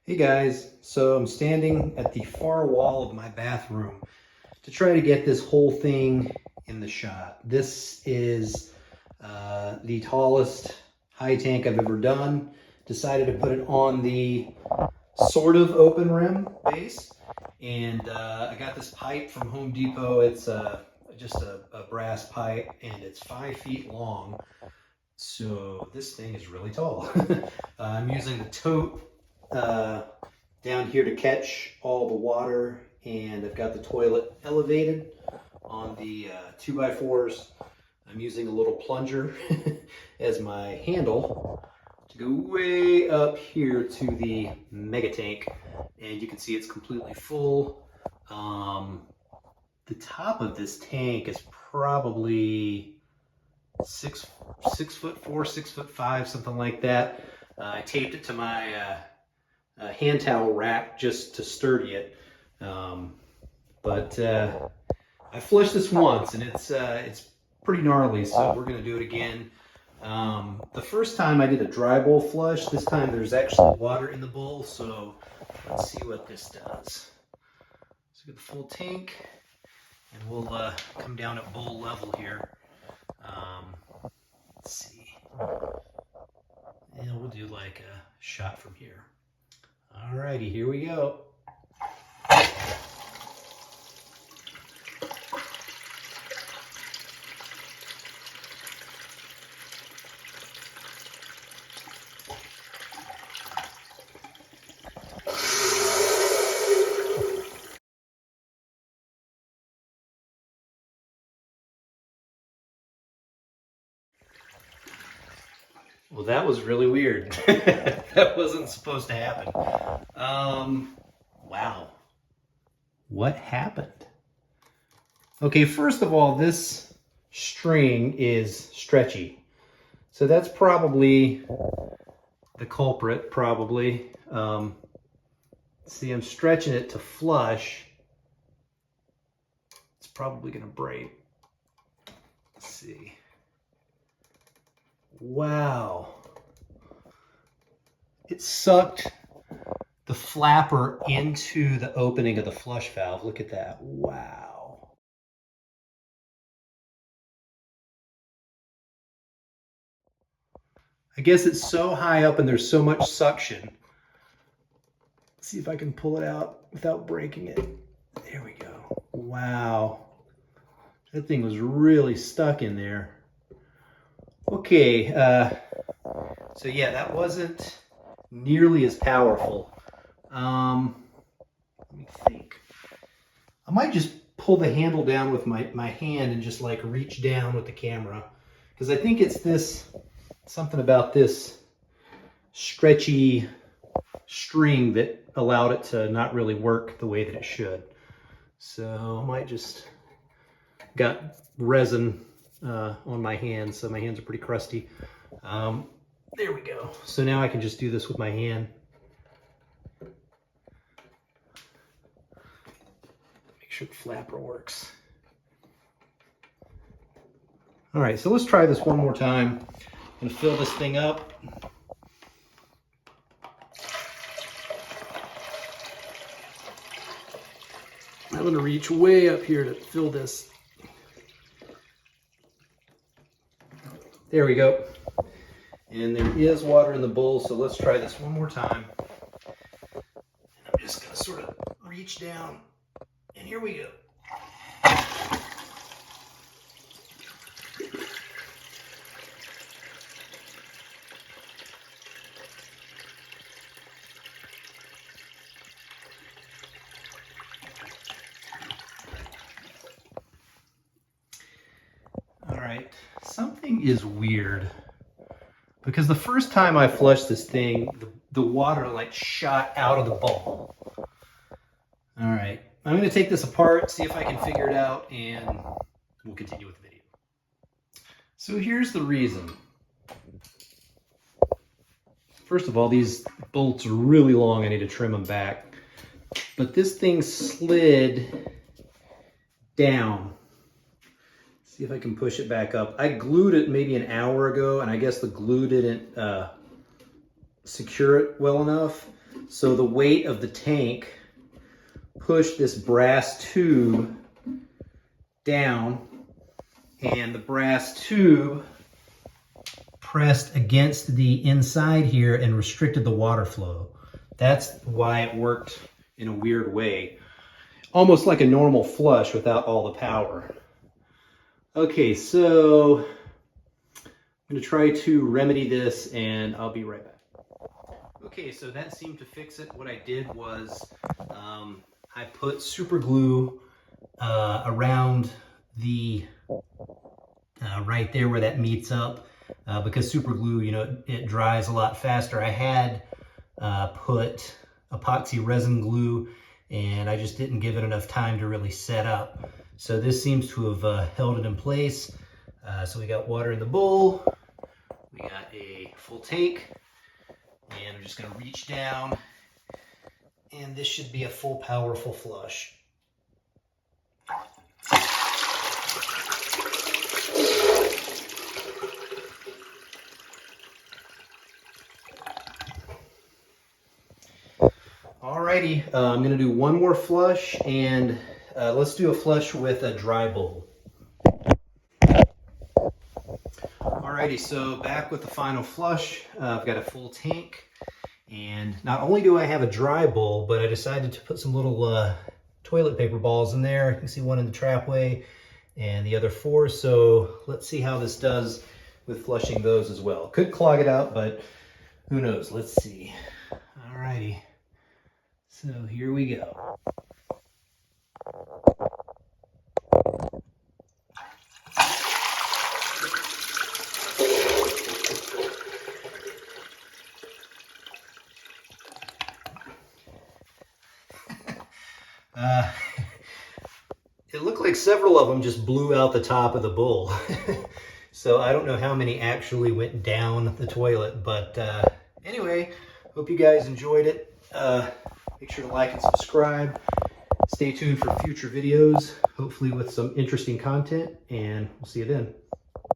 Hey guys, so I'm standing at the far wall of my bathroom to try to get this whole thing in the shot. This is the tallest high tank I've ever done. Decided to put it on the sort of open rim base, and I got this pipe from Home Depot. It's just a brass pipe, and it's 5 feet long. So this thing is really tall. I'm using the tote down here to catch all the water, and I've got the toilet elevated on the 2x4s. I'm using a little plunger as my handle to go way up here to the mega tank, and you can see it's completely full. The top of this tank is probably six foot four, 6'5", something like that. I taped it to my hand towel rack just to sturdy it. But I flushed this once, and it's pretty gnarly, so we're gonna do it again. The first time I did a dry bowl flush. This time there's actually water in the bowl, so let's see what this does. So get the full tank, and we'll come down at bowl level here. Let's see. And we'll do like a shot from here. Alrighty, here we go. Well, that was really weird. That wasn't supposed to happen. Wow. What happened? Okay, first of all, this string is stretchy. So that's probably the culprit, probably. See, I'm stretching it to flush. It's probably gonna break. Let's see. Wow. It sucked the flapper into the opening of the flush valve. Look at that. Wow. I guess it's so high up and there's so much suction. Let's see if I can pull it out without breaking it. There we go. Wow. That thing was really stuck in there. Okay, so yeah, that wasn't nearly as powerful. Let me think. I might just pull the handle down with my hand and just like reach down with the camera, because I think it's this, something about this stretchy string that allowed it to not really work the way that it should. So I might just, got resin on my hands, so my hands are pretty crusty. There we go. So now I can just do this with my hand. Make sure the flapper works. All right, so let's try this one more time. I'm gonna fill this thing up. I'm gonna reach way up here to fill this. There we go. And there is water in the bowl, so let's try this one more time. And I'm just gonna sort of reach down, and here we go. All right, something is weird, because the first time I flushed this thing, the water like shot out of the bowl. All right, I'm gonna take this apart, see if I can figure it out, and we'll continue with the video. So here's the reason. First of all, these bolts are really long. I need to trim them back. But this thing slid down. See if I can push it back up. I glued it maybe an hour ago, and I guess the glue didn't secure it well enough. So the weight of the tank pushed this brass tube down, and the brass tube pressed against the inside here and restricted the water flow. That's why it worked in a weird way. Almost like a normal flush without all the power. Okay, so I'm going to try to remedy this and I'll be right back. Okay, so that seemed to fix it. What I did was I put super glue around the right there where that meets up because super glue, you know, it dries a lot faster. I had put epoxy resin glue and I just didn't give it enough time to really set up. So this seems to have held it in place. So we got water in the bowl, we got a full tank, and I'm just gonna reach down and this should be a full powerful flush. Alrighty, I'm gonna do one more flush, and let's do a flush with a dry bowl. Alrighty, so back with the final flush. I've got a full tank, and not only do I have a dry bowl, but I decided to put some little toilet paper balls in there. You can see one in the trapway and the other 4. So let's see how this does with flushing those as well. Could clog it out, but who knows? Let's see. Alrighty. So here we go. It looked like several of them just blew out the top of the bowl. So I don't know how many actually went down the toilet, but anyway, hope you guys enjoyed it. Make sure to like and subscribe. Stay tuned for future videos, hopefully with some interesting content, and we'll see you then.